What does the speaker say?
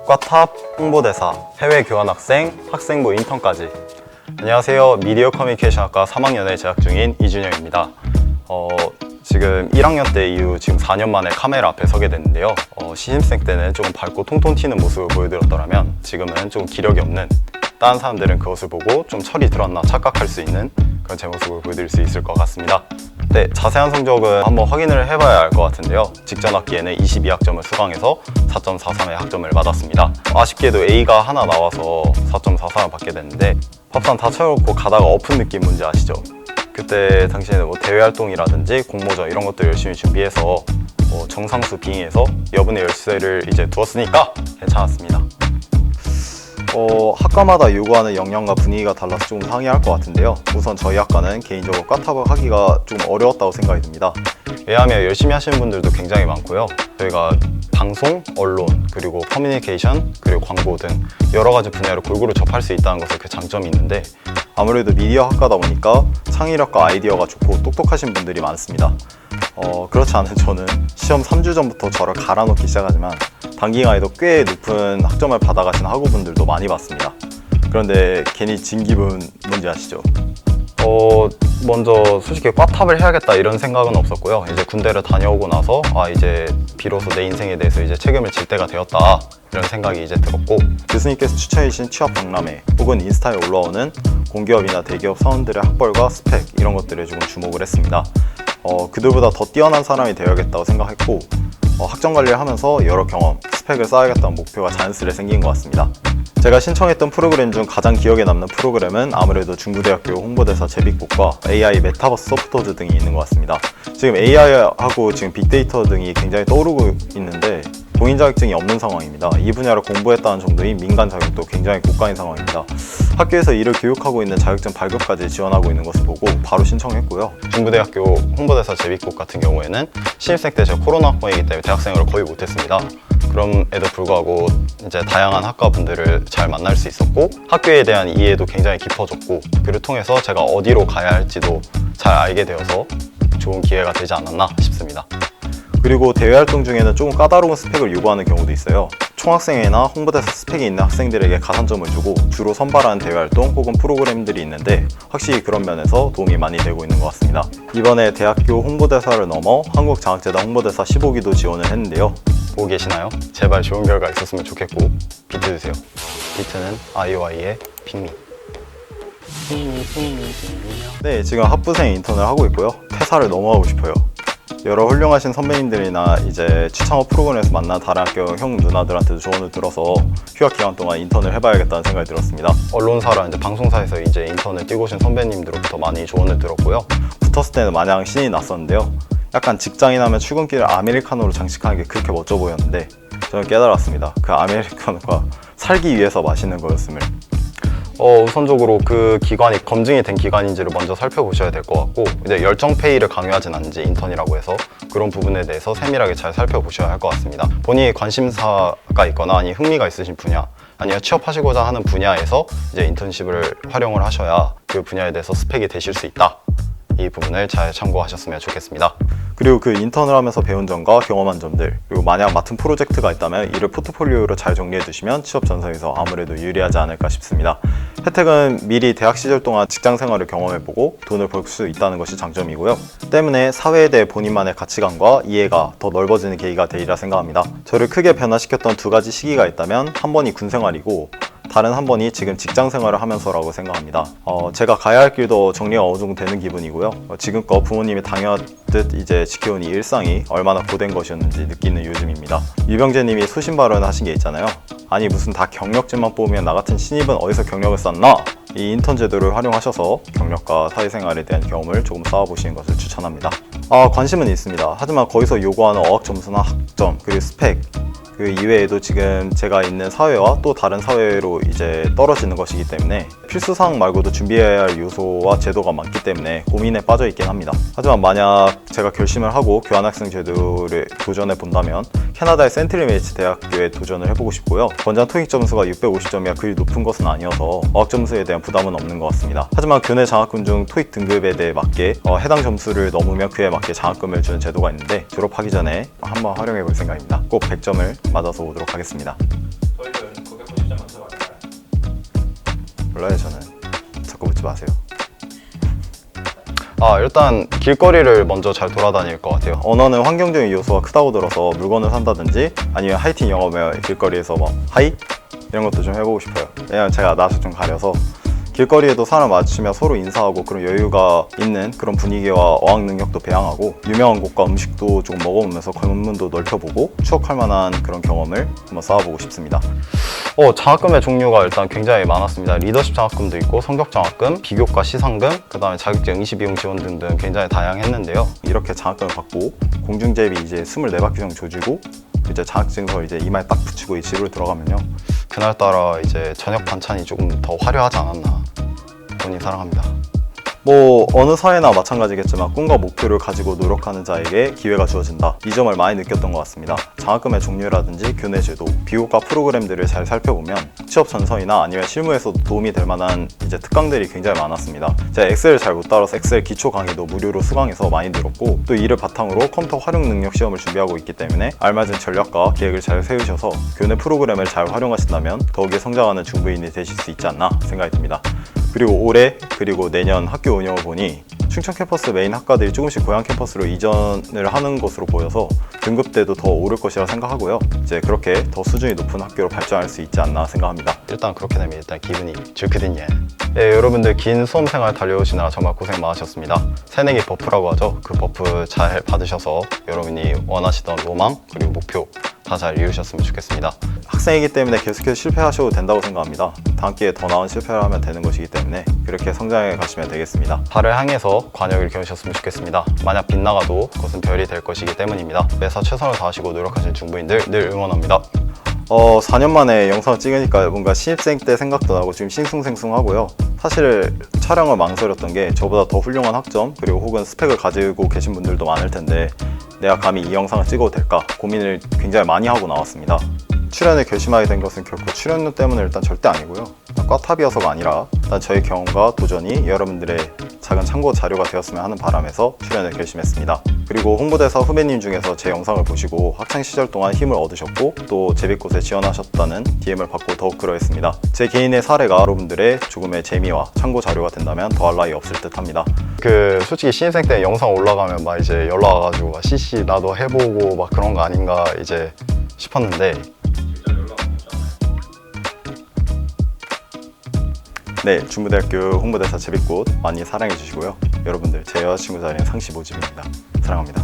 과탑, 홍보대사, 해외 교환학생, 학생부 인턴까지. 안녕하세요. 미디어 커뮤니케이션학과 3학년에 재학 중인 이준영입니다. 지금 1학년 때 이후 지금 4년 만에 카메라 앞에 서게 됐는데요. 신입생 때는 조금 밝고 통통 튀는 모습을 보여드렸더라면 지금은 좀 기력이 없는, 다른 사람들은 그것을 보고 좀 철이 들었나 착각할 수 있는 그런 제 모습을 보여드릴 수 있을 것 같습니다. 네, 자세한 성적은 한번 확인을 해봐야 알 것 같은데요. 직전 학기에는 22학점을 수강해서 4.43의 학점을 받았습니다. 아쉽게도 A가 하나 나와서 4.43을 받게 됐는데, 밥상 다 채워놓고 가다가 엎은 느낌 뭔지 아시죠? 그때 당시에는 대외 활동이라든지 공모전 이런 것들 열심히 준비해서 정상수 빙의해서 여분의 열쇠를 이제 두었으니까 괜찮았습니다. 학과마다 요구하는 역량과 분위기가 달라서 조금 상이할 것 같은데요. 우선 저희 학과는 개인적으로 과탑을 하기가 좀 어려웠다고 생각이 듭니다. 왜냐하면 열심히 하시는 분들도 굉장히 많고요. 저희가 방송, 언론, 그리고 커뮤니케이션, 그리고 광고 등 여러 가지 분야를 골고루 접할 수 있다는 것에 그 장점이 있는데, 아무래도 미디어 학과다 보니까 창의력과 아이디어가 좋고 똑똑하신 분들이 많습니다. 그렇지 않은 저는 시험 3주 전부터 저를 갈아놓기 시작하지만 단기간에도 꽤 높은 학점을 받아가신 학우분들도 많이 봤습니다. 그런데 괜히 진 기분 뭔지 아시죠? 먼저 솔직히 과탑을 해야겠다 이런 생각은 없었고요. 이제 군대를 다녀오고 나서 이제 비로소 내 인생에 대해서 이제 책임을 질 때가 되었다 이런 생각이 이제 들었고, 교수님께서 추천해 주신 취업 박람회 혹은 인스타에 올라오는 공기업이나 대기업 사원들의 학벌과 스펙 이런 것들에 조금 주목을 했습니다. 그들보다 더 뛰어난 사람이 되어야겠다고 생각했고, 학점 관리를 하면서 여러 경험, 스펙을 쌓아야겠다는 목표가 자연스레 생긴 것 같습니다. 제가 신청했던 프로그램 중 가장 기억에 남는 프로그램은 아무래도 중부대학교 홍보대사 제비꽃과 AI 메타버스 소프트웨어 등이 있는 것 같습니다. 지금 AI하고 지금 빅데이터 등이 굉장히 떠오르고 있는데 공인 자격증이 없는 상황입니다. 이 분야를 공부했다는 정도인 민간 자격도 굉장히 고가인 상황입니다. 학교에서 이를 교육하고 있는 자격증 발급까지 지원하고 있는 것을 보고 바로 신청했고요. 중부대학교 홍보대사 제비꽃 같은 경우에는 신입생 때 제가 코로나 학번이기 때문에 대학생으로 거의 못했습니다. 그럼에도 불구하고 이제 다양한 학과 분들을 잘 만날 수 있었고, 학교에 대한 이해도 굉장히 깊어졌고, 그를 통해서 제가 어디로 가야 할지도 잘 알게 되어서 좋은 기회가 되지 않았나 싶습니다. 그리고 대외 활동 중에는 조금 까다로운 스펙을 요구하는 경우도 있어요. 총학생회나 홍보대사 스펙이 있는 학생들에게 가산점을 주고 주로 선발하는 대외 활동 혹은 프로그램들이 있는데, 확실히 그런 면에서 도움이 많이 되고 있는 것 같습니다. 이번에 대학교 홍보대사를 넘어 한국장학재단 홍보대사 15기도 지원을 했는데요. 보고 계시나요? 제발 좋은 결과 있었으면 좋겠고, 비트 주세요. 비트는 아이오아이의 핑미. 네, 지금 학부생 인턴을 하고 있고요. 퇴사를 너무 하고 싶어요. 여러 훌륭하신 선배님들이나 이제 취창업 프로그램에서 만난 다른 학교 형 누나들한테도 조언을 들어서 휴학 기간 동안 인턴을 해봐야겠다는 생각이 들었습니다. 언론사랑 이제 방송사에서 이제 인턴을 뛰고 오신 선배님들로부터 많이 조언을 들었고요. 붙었을 때는 마냥 신이 났었는데요. 약간 직장인 하면 출근길을 아메리카노로 장식하는 게 그렇게 멋져 보였는데, 저는 깨달았습니다. 그 아메리카노가 살기 위해서 마시는 거였음을. 우선적으로 그 기관이 검증이 된 기관인지를 먼저 살펴보셔야 될 것 같고, 이제 열정페이를 강요하진 않는지 인턴이라고 해서 그런 부분에 대해서 세밀하게 잘 살펴보셔야 할 것 같습니다. 본인이 관심사가 있거나 아니 흥미가 있으신 분야, 아니면 취업하시고자 하는 분야에서 이제 인턴십을 활용을 하셔야 그 분야에 대해서 스펙이 되실 수 있다. 이 부분을 잘 참고하셨으면 좋겠습니다. 그리고 그 인턴을 하면서 배운 점과 경험한 점들, 그리고 만약 맡은 프로젝트가 있다면 이를 포트폴리오로 잘 정리해 두시면 취업 전선에서 아무래도 유리하지 않을까 싶습니다. 혜택은 미리 대학 시절 동안 직장 생활을 경험해보고 돈을 벌 수 있다는 것이 장점이고요. 때문에 사회에 대해 본인만의 가치관과 이해가 더 넓어지는 계기가 되리라 생각합니다. 저를 크게 변화시켰던 두 가지 시기가 있다면 한 번이 군 생활이고, 다른 한 번이 지금 직장 생활을 하면서라고 생각합니다. 제가 가야 할 길도 정리가 어느 정도 되는 기분이고요. 지금껏 부모님이 당해왔듯 이제 지켜온 이 일상이 얼마나 고된 것이었는지 느끼는 요즘입니다. 유병재님이 소신 발언하신 게 있잖아요. 아니 무슨 다 경력직만 뽑으면 나 같은 신입은 어디서 경력을 쌓나? 이 인턴 제도를 활용하셔서 경력과 사회생활에 대한 경험을 조금 쌓아보시는 것을 추천합니다. 관심은 있습니다. 하지만 거기서 요구하는 어학 점수나 학점, 그리고 스펙, 그 이외에도 지금 제가 있는 사회와 또 다른 사회로 이제 떨어지는 것이기 때문에 필수사항 말고도 준비해야 할 요소와 제도가 많기 때문에 고민에 빠져 있긴 합니다. 하지만 만약 제가 결심을 하고 교환학생 제도를 도전해 본다면 캐나다의 센트리메이츠 대학교에 도전을 해보고 싶고요. 권장 토익 점수가 650점이야 그리 높은 것은 아니어서 어학 점수에 대한 부담은 없는 것 같습니다. 하지만 교내 장학금 중 토익 등급에 대해 맞게 해당 점수를 넘으면 그에 맞게 장학금을 주는 제도가 있는데 졸업하기 전에 한번 활용해 볼 생각입니다. 꼭 100점을 맞아서 오도록 하겠습니다. 저희가 몰라요, 저는. 자꾸 묻지 마세요. 일단 길거리를 먼저 잘 돌아다닐 것 같아요. 언어는 환경적인 요소가 크다고 들어서 물건을 산다든지 아니면 하이틴 영어면 길거리에서 뭐 하이? 이런 것도 좀 해보고 싶어요. 왜냐면 제가 낯을 좀 가려서 길거리에도 사람 마주치며 서로 인사하고 그런 여유가 있는 그런 분위기와 어학 능력도 배양하고 유명한 곳과 음식도 조금 먹어보면서 관문도 넓혀보고 추억할 만한 그런 경험을 한번 쌓아보고 싶습니다. 장학금의 종류가 일단 굉장히 많았습니다. 리더십 장학금도 있고 성적 장학금, 비교과 시상금, 그 다음에 자격증 응시 비용 지원 등등 굉장히 다양했는데요. 이렇게 장학금을 받고 공중제비 이제 24바퀴 정도 조지고 이제 자격증서 이제 이마에 딱 붙이고 이 집으로 들어가면요. 그날따라 이제 저녁 반찬이 조금 더 화려하지 않았나. 본인 사랑합니다. 뭐 어느 사회나 마찬가지겠지만 꿈과 목표를 가지고 노력하는 자에게 기회가 주어진다. 이 점을 많이 느꼈던 것 같습니다. 장학금의 종류라든지 교내 제도, 비교과 프로그램들을 잘 살펴보면 취업 전선이나 아니면 실무에서도 도움이 될 만한 이제 특강들이 굉장히 많았습니다. 제가 엑셀을 잘 못 따라서 엑셀 기초 강의도 무료로 수강해서 많이 들었고 또 이를 바탕으로 컴퓨터 활용 능력 시험을 준비하고 있기 때문에 알맞은 전략과 계획을 잘 세우셔서 교내 프로그램을 잘 활용하신다면 더욱이 성장하는 중부인이 되실 수 있지 않나 생각이 듭니다. 그리고 올해 그리고 내년 학교 운영을 보니 충청 캠퍼스 메인 학과들이 조금씩 고향 캠퍼스로 이전을 하는 것으로 보여서 등급대도 더 오를 것이라 생각하고요. 이제 그렇게 더 수준이 높은 학교로 발전할 수 있지 않나 생각합니다. 일단 그렇게 되면 일단 기분이 좋거든요. 여러분들 긴 수험생활 달려오시느라 정말 고생 많으셨습니다. 새내기 버프라고 하죠. 그 버프 잘 받으셔서 여러분이 원하시던 로망 그리고 목표 다 잘 이루셨으면 좋겠습니다. 학생이기 때문에 계속해서 실패하셔도 된다고 생각합니다. 다음 기회에 더 나은 실패를 하면 되는 것이기 때문에 그렇게 성장해 가시면 되겠습니다. 달을 향해서 관역을 겨누셨으면 좋겠습니다. 만약 빗나가도 그것은 별이 될 것이기 때문입니다. 매사 최선을 다하시고 노력하시는 중부인들 늘 응원합니다. 4년 만에 영상을 찍으니까 뭔가 신입생 때 생각도 나고 지금 싱숭생숭하고요. 사실 촬영을 망설였던 게 저보다 더 훌륭한 학점 그리고 혹은 스펙을 가지고 계신 분들도 많을 텐데 내가 감히 이 영상을 찍어도 될까 고민을 굉장히 많이 하고 나왔습니다. 출연을 결심하게 된 것은 결코 출연료 때문에 일단 절대 아니고요. 꽈탑이어서가 아니라 일단 저의 경험과 도전이 여러분들의 작은 참고 자료가 되었으면 하는 바람에서 출연을 결심했습니다. 그리고 홍보대사 후배님 중에서 제 영상을 보시고 학창시절 동안 힘을 얻으셨고 또 제비꽃에 지원하셨다는 DM을 받고 더욱 그러했습니다. 제 개인의 사례가 여러분들의 조금의 재미와 참고 자료가 된다면 더할 나위 없을 듯 합니다. 솔직히 신입생 때 영상 올라가면 막 이제 연락 와가지고 CC 나도 해보고 막 그런 거 아닌가 이제 싶었는데 네, 중부대학교 홍보대사 제비꽃 많이 사랑해 주시고요. 여러분들 제 여자친구 자리는 상시 모집입니다. 사랑합니다.